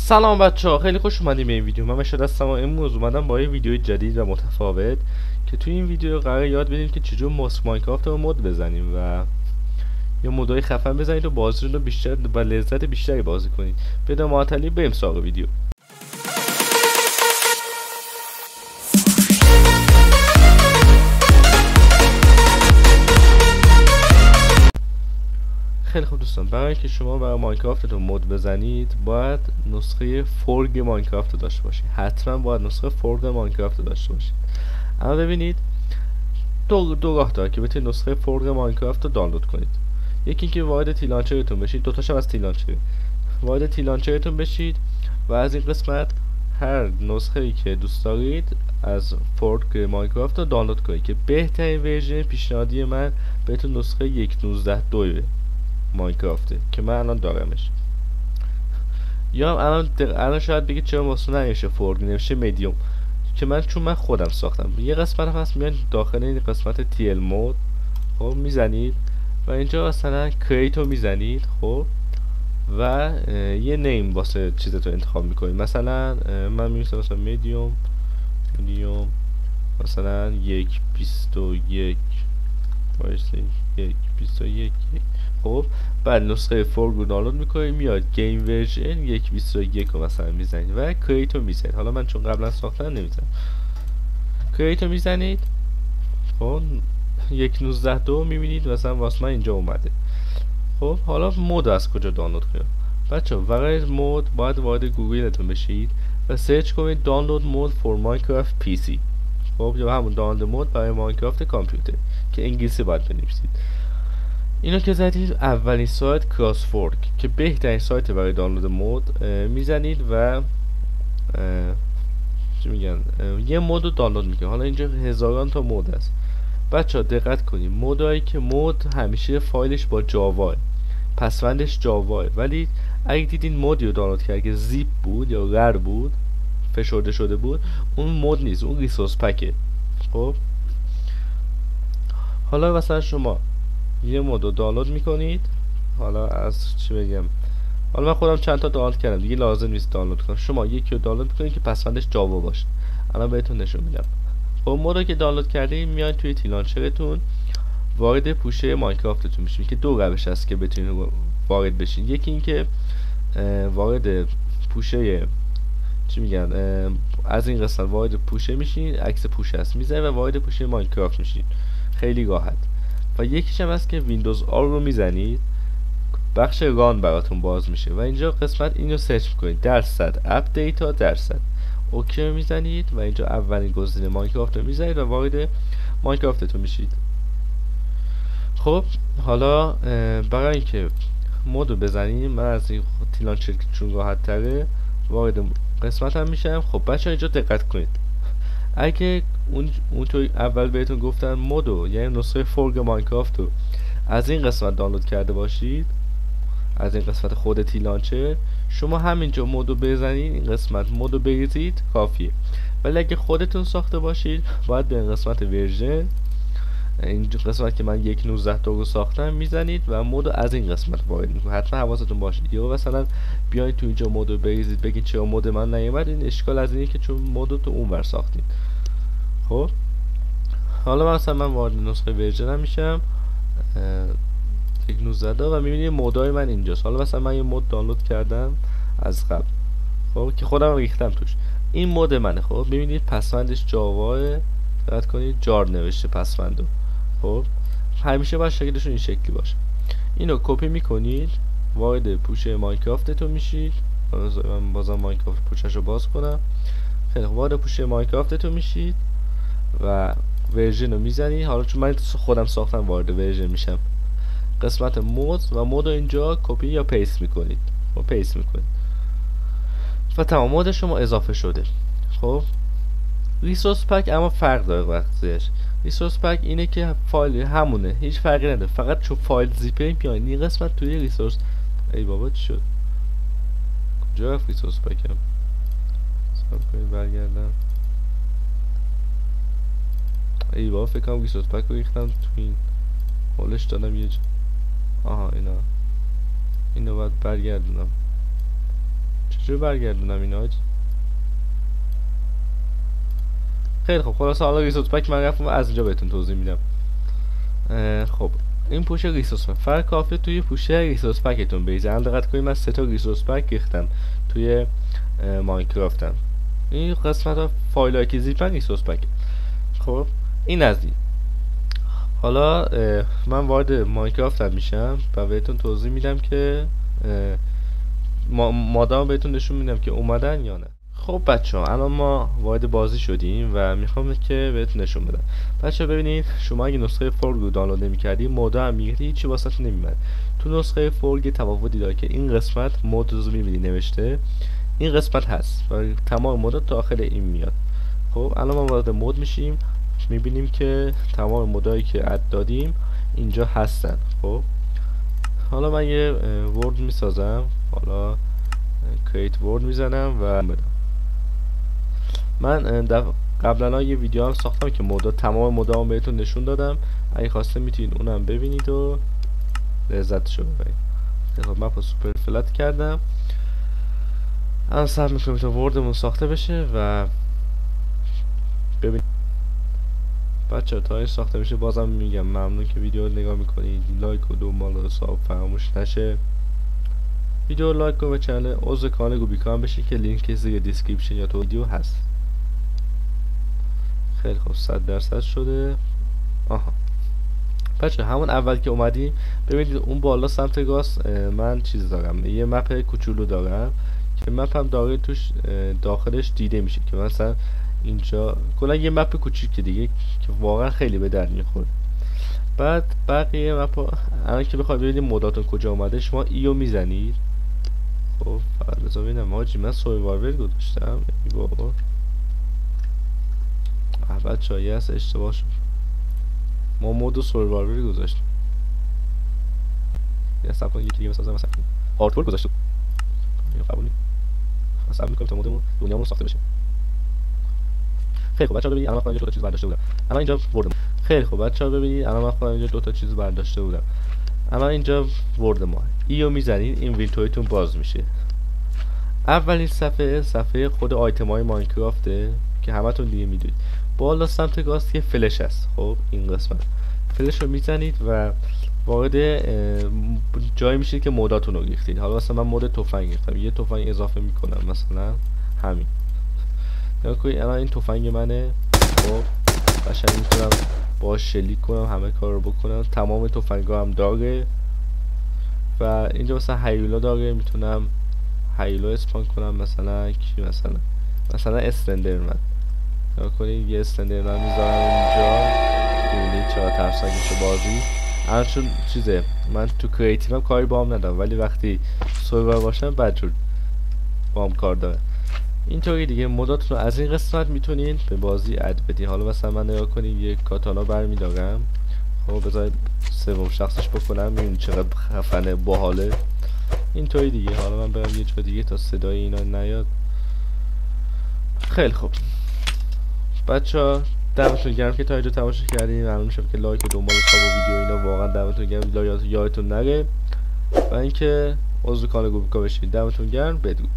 سلام بچه ها، خیلی خوش اومدیم به این ویدیو. من مشهد هستم و امروز اومدم با یه ویدیو جدید و متفاوت که توی این ویدیو قرار یاد بدیم که چجور ماینکرافت رو مود بزنیم و یا مودای خفن بزنید و بازی رو بیشتر و لذت بیشتری بازی کنید. بدون معطلی بریم سراغ ویدیو. خیلی خوب دوستان، برای اینکه شما برای ماینکرافتتون مود بزنید باید نسخه فورگ ماینکرافت رو داشته باشید. حتما باید نسخه فورگ ماینکرافت رو داشته باشید. اما ببینید دو راه داره که بتونید نسخه فورگ ماینکرافت رو دانلود کنید. یکی اینکه وارد تیلانچرتون بشید، دوتاش هم از تیلانچر. وارد تیلانچرتون بشید و از این قسمت هر نسخه ای که دوست دارید از فورگ ماینکرافت رو دانلود کنید که بهترین ورژن پیشنهادی من بهتون نسخه 1.19.2 ماینکرافته که من الان دارمش. یا الان شاید بگید چرا واسه نمیشه فورگ نمیشه مدیوم، که چون من خودم ساختم. یه قسمت هم هست میان داخل این قسمت تیل مود، خب میزنید و اینجا مثلا کریت رو میزنید، خب و یه نیم واسه چیزتو انتخاب میکنید. مثلا من می‌نویسم مثلا مدیوم مثلا 1.21 1.21. خب بعد نسخه فورگ رو دانلود میکنید، میاد گیم ورژن 1.21 رو مثلا میزنید و کریت رو میزنید. حالا من چون قبلا ساختم نمیزنم. کریت رو میزنید، خب 1.19.2 میبینید مثلا واسه من اینجا اومده. خب حالا مود از کجا دانلود کنم؟ بچه برای مود باید وارد گوگلتون بشید و سرچ کنید دانلود مود فور ماینکرافت پی سی. خب یا همون دانلود مود برای ماینکرافت کامپیوتر که انگلیسی باید بنویسید. اینو که زدید اولین سایت کراس فورک که بهترین سایت برای دانلود مود میزنید و چی میگن یه مود رو دانلود میکنید. حالا اینجا هزاران تا مود است. بچه ها دقت کنید، مودایی که مود همیشه فایلش با جاوا، پسوندش جاوا، ولی اگه دیدین مودی رو دانلود کرد که زیپ بود یا رر بود، فشرده شده بود، اون مود نیست، اون ریسورس پکه. خب حالا مثلا شما یه مود رو دانلود میکنید، حالا از چی بگم، حالا من خودم چند تا دانلود کردم دیگه، لازم نیست دانلود کنم. شما یکی رو دانلود میکنید که پسوندش جاوا باشه. الان بهتون نشون میدم. خب مود رو که دانلود کردید میاد توی تیلانچرتون وارد پوشه ماینکرافتتون میشین که دو روش هست که بتونید وارد بشین. یکی این که وارد پوشه چی میگن از این قسمت وارد پوشه میشین، عکس پوشه هست میزنید و وارد پوشه ماینکرافت میشین، خیلی راحت. و یکیش هم هست که ویندوز آر رو میزنید، بخش ران براتون باز میشه و اینجا قسمت اینو سرچ میکنید درصد اپ دیتا درصد، اوکی میزنید و اینجا اولین گزینه ماینکرافت رو میزنید و وارد ماینکرافتتون میشید. خب حالا برای اینکه مود رو بزنیم من از این تیلانچر چون راحت تره وارد قسمت هم میشم. خب بچه ها اینجا دقت کنید، اگه اونطور اول بهتون گفتن مودو یعنی نسخه فورگ ماینکرافت رو از این قسمت دانلود کرده باشید، از این قسمت خود تیلانچر، شما همینجا مودو بزنید، این قسمت مودو بریزید کافیه. ولی اگه خودتون ساخته باشید باید به این قسمت ورژن، این قسمت که من 1.19 رو ساختم میزنید و مودو از این قسمت وارد میکنید. حتما حواستون باشه یا مثلا بیاید تو اینجا مودو بریزید بگید چرا مود من نیومد، این اشکال از اینه که چون مودو تو اونور ساختید. خب حالا مثلا من وارد نسخه ورژنم میشم 1.19 و میبینید مودای من اینجاست. حالا مثلا من یه مود دانلود کردم از قبل، خب که خودم ریختم توش، این مود منه. خب ببینید پسوندش جاواه، دقت کنید جار نوشته پسوندو. خب همیشه باید شکلشون این شکلی باشه. اینو کپی میکنید وارد پوشه ماینکرافتتون میشید. من بازم ماینکرافت پوشش رو باز کنم. خیلی وارد پوشه ماینکرافتتون میشید و ورژن رو میزنید. حالا چون من خودم ساختم وارد ورژن میشم، قسمت مود و مود رو اینجا کپی یا پیست میکنید و پیست میکنید و تمام مود شما اضافه شده. خب ریسورس پک اما فرق داره وقتش. ریسورس پک اینه که فایل همونه، هیچ فرقی نداره، فقط چون فایل زیپه میاد این قسمت توی ریسورس. ای بابا چی شد؟ کجا رفت ریسورس پکم؟ سب کنید برگردم. ای بابا فکر کنم ریسورس پک رو ریختم تو این هولش دادم یه جا. آها اینو باید برگردونم. چه چجوری برگردونم اینو حاجی؟ خیلی خب خلاصه حالا ریسورس پک من رفتم از اینجا بهتون توضیح میدم. خب این پوشه ریسورس پک فقط کافیه توی پوشه ریسورس پکتون بریزید. الان دقت کنید من 3 تا ریسورس پک ریختم توی ماینکرافتم. این قسمت ها فایل که زیپن ریسورس پک. خب این از این. حالا من وارد ماینکرافتم میشم و بهتون توضیح میدم که مادام بهتون نشون میدم که اومدن یا نه. خب بچه ها الان ما وارد بازی شدیم و میخوام که بهتون نشون بدم. بچه ها ببینید شما اگه نسخه فورگ رو دانلود نمی‌کردی مودا هم میگیری هیچی واسهتون نمیاد. تو نسخه فورگ تفاوتی داره که این قسمت مود رو میبینی نوشته این قسمت هست و تمام مودا داخل این میاد. خب الان ما وارد مود میشیم میبینیم که تمام مودایی که اد دادیم اینجا هستن. خب حالا من یه ورد میسازم. حالا کریت ورد میزنم و من قبلا یه ویدیو هم ساختم که تمام مودا هم بهتون نشون دادم. اگه خواسته میتونید اونم ببینید و لذتشو ببرید. خب من سوپر فلت کردم. الان صبر میکنیم تا وردمون ساخته بشه و ببینید بچه تا این ساخته میشه. بازم میگم ممنون که ویدیو رو نگاه میکنید. لایک و دنبال و ساب فراموش نشه. ویدیو لایک کن و چنل عضو کانال گوبیکا هم بشه که لینک زیر دیسکریپشن یا تو ویدیو هست. خیلی خوب 100% شده. آها بچه همون اول که اومدیم ببینید اون بالا سمت راست من چیز دارم، یه مپ کوچولو دارم که مپ هم داره توش داخلش دیده میشه که مثلا اینجا کلا یه مپ کوچیک دیگه که واقعا خیلی به درد میخوره. بعد بقیه مپ الان که بخواید ببینید موداتون کجا اومده شما ایو میزنید. خب فقط بذار ببینم حاجی من سویوایور گذاشتم ای بابا. بچه‌ها یه از اشتباه شد. ما مود سویوایور گذاشتیم. یه حساب کنید یکی دیگه بسازم مثلا هاردور گذاشتم. اینو قبول نیست. حساب می‌کنم تا مودمون دنیامون ساخته بشه. خیلی خوب بچه‌ها ببینید الان من اینجا دو تا چیز برداشته بودم. الان اینجا وردم. خیلی خوب بچه‌ها ببینید الان من اینجا دو تا چیز برداشته بودم. الان اینجا ورد ما ایو میزنید اینوینتوریتون باز میشه. اولین صفحه خود آیتم‌های ماینکرافته که همتون دیگه میدونید. بالا سمت راست یه فلش هست. خب این قسمت فلش رو میزنید و وارد جایی میشید که موداتون رو ریختید. حالا مثلا من مود تفنگ گرفتم، یه تفنگ اضافه میکنم مثلا همین. نگاه کنید الان این تفنگ منه. خب قشنگ میتونم باهاش شلیک کنم، همه کار رو بکنم. تمام تفنگا هم داره و اینجا مثلا هیولا داره، میتونم هیولا اسپان کنم. مثلا کی مثلا استندرمن. نگاه کنید یه استندرمن میذارم اینجا. ببینید چقدر ترسناک میشه بازی. الان چون چیزه من تو کریتیو هم کاری با هم ندارم ولی وقتی سرور باشم بدجور با هم کار داره. اینطوری دیگه موداتون رو از این قسمت میتونین به بازی اد بدین. حالا مثلا من نگاه کنید یه کاتانا برمیدارم. خب بذارید سوم شخصش بکنم میبینید چقدر خفنه باحاله. اینطوری دیگه. حالا من برم یه جا دیگه تا صدای اینا نیاد. خیلی خوب بچه‌ها دمتون گرم که تا اینجا تماشا کردین. ممنون میشم که لایک و دنبال خواب و ویدیو اینا واقعا دمتون گرم. یادتون نره و اینکه عضو کانال گوبیکا بشید. دمتون گرم. بدرود.